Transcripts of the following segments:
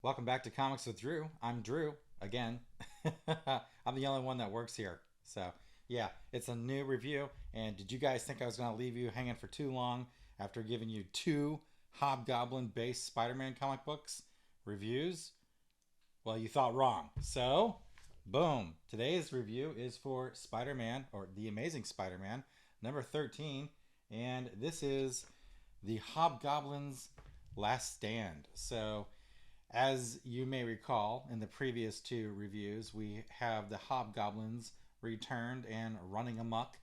Welcome back to Comics with Drew. I'm Drew again. I'm the only one that works here. So, yeah, it's a new review. And did you guys think I was going to leave you hanging for too long after giving you two Hobgoblin based Spider Man comic books reviews? Well, you thought wrong. So, boom. Today's review is for Spider Man, or The Amazing Spider Man, number 13. And this is the Hobgoblin's Last Stand. So, as you may recall, in the previous two reviews, we have the Hobgoblins returned and running amok,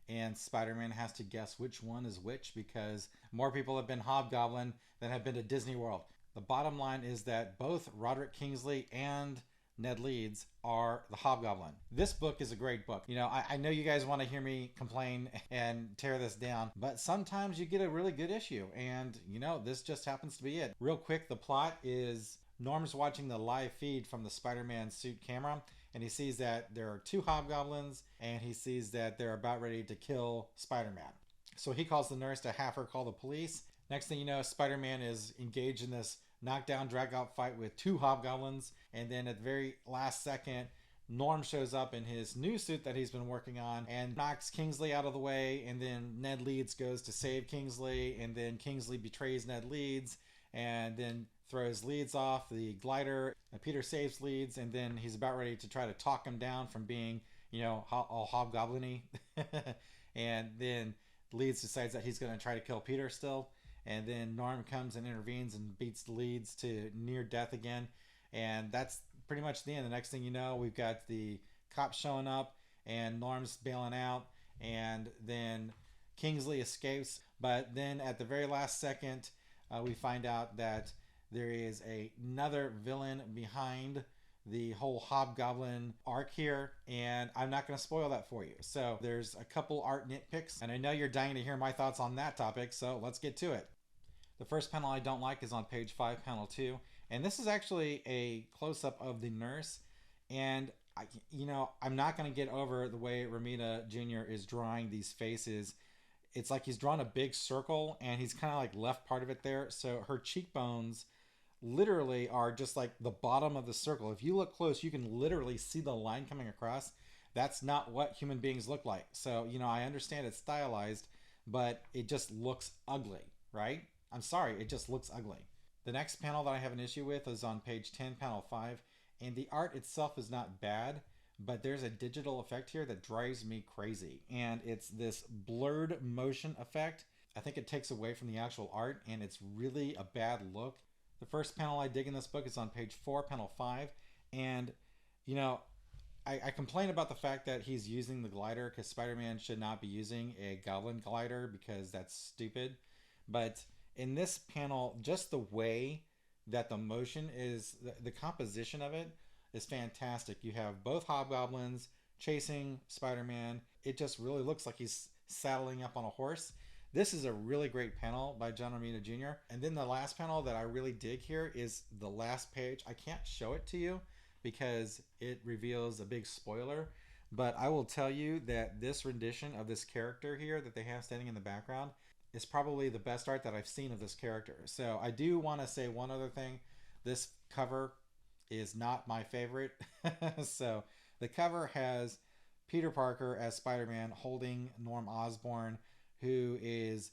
and Spider Man has to guess which one is which because more people have been Hobgoblin than have been to Disney World. The bottom line is that both Roderick Kingsley and Ned Leeds are the Hobgoblin. This book is a great book. I know you guys want to hear me complain and tear this down, but sometimes you get a really good issue, and this just happens to be it. Real quick, the plot is Norm's watching the live feed from the Spider-Man suit camera, and he sees that there are two Hobgoblins, and he sees that they're about ready to kill Spider-Man. So he calls the nurse to have her call the police. Next thing you know, Spider-Man is engaged in this knockdown, drag-out fight with two Hobgoblins, and then at the very last second, Norm shows up in his new suit that he's been working on and knocks Kingsley out of the way, and then Ned Leeds goes to save Kingsley, and then Kingsley betrays Ned Leeds, and then throws Leeds off the glider. Peter saves Leeds, and then he's about ready to try to talk him down from being, all hobgoblin-y. And then Leeds decides that he's going to try to kill Peter still. And then Norm comes and intervenes and beats Leeds to near death again. And that's pretty much the end. The next thing you know, we've got the cops showing up, and Norm's bailing out, and then Kingsley escapes. But then at the very last second, we find out that there is another villain behind the whole Hobgoblin arc here, and I'm not going to spoil that for you. So there's a couple art nitpicks, and I know you're dying to hear my thoughts on that topic, so let's get to it. The first panel I don't like is on page 5, panel 2, and this is actually a close-up of the nurse, and I'm not going to get over the way Romita Jr. is drawing these faces. It's like he's drawn a big circle, and he's kind of like left part of it there, so her cheekbones literally are just like the bottom of the circle. If you look close, you can literally see the line coming across. That's not what human beings look like. So, I understand it's stylized, but it just looks ugly, right? I'm sorry, it just looks ugly. The next panel that I have an issue with is on page 10, panel 5, and the art itself is not bad, but there's a digital effect here that drives me crazy, and it's this blurred motion effect. I think it takes away from the actual art, and it's really a bad look. The first panel I dig in this book is on page 4, panel 5, and I complain about the fact that he's using the glider because Spider-Man should not be using a goblin glider because that's stupid. But in this panel, just the way that the motion is, the composition of it is fantastic. You have both Hobgoblins chasing Spider-Man. It just really looks like he's saddling up on a horse. This is a really great panel by John Romita Jr. And then the last panel that I really dig here is the last page. I can't show it to you because it reveals a big spoiler, but I will tell you that this rendition of this character here that they have standing in the background is probably the best art that I've seen of this character. So I do want to say one other thing. This cover is not my favorite. So the cover has Peter Parker as Spider-Man holding Norm Osborn, who is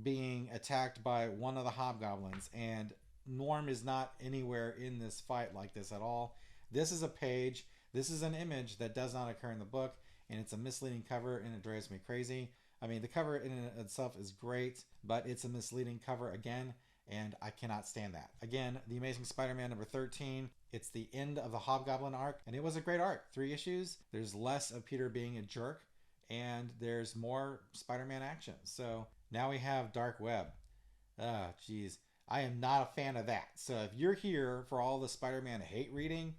being attacked by one of the Hobgoblins, and Norm is not anywhere in this fight like this at all. This is a page, this is an image that does not occur in the book, and it's a misleading cover, and it drives me crazy. I mean, the cover in itself is great, but it's a misleading cover again, and I cannot stand that. Again, The Amazing Spider-Man number 13. It's the end of the Hobgoblin arc, and it was a great arc. 3 issues. There's less of Peter being a jerk, and there's more Spider-Man action. So now we have Dark Web. Ah, geez. I am not a fan of that. So if you're here for all the Spider-Man hate reading,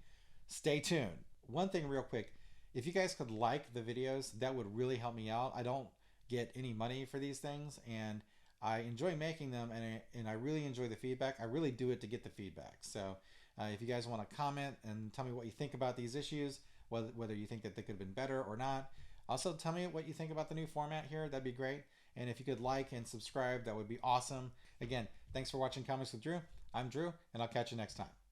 stay tuned. One thing real quick. If you guys could like the videos, that would really help me out. I don't get any money for these things, and I enjoy making them, and I really enjoy the feedback. I really do it to get the feedback. So if you guys want to comment and tell me what you think about these issues, whether you think that they could have been better or not. Also, tell me what you think about the new format here. That'd be great. And if you could like and subscribe, that would be awesome. Again, thanks for watching Comics with Drew. I'm Drew, and I'll catch you next time.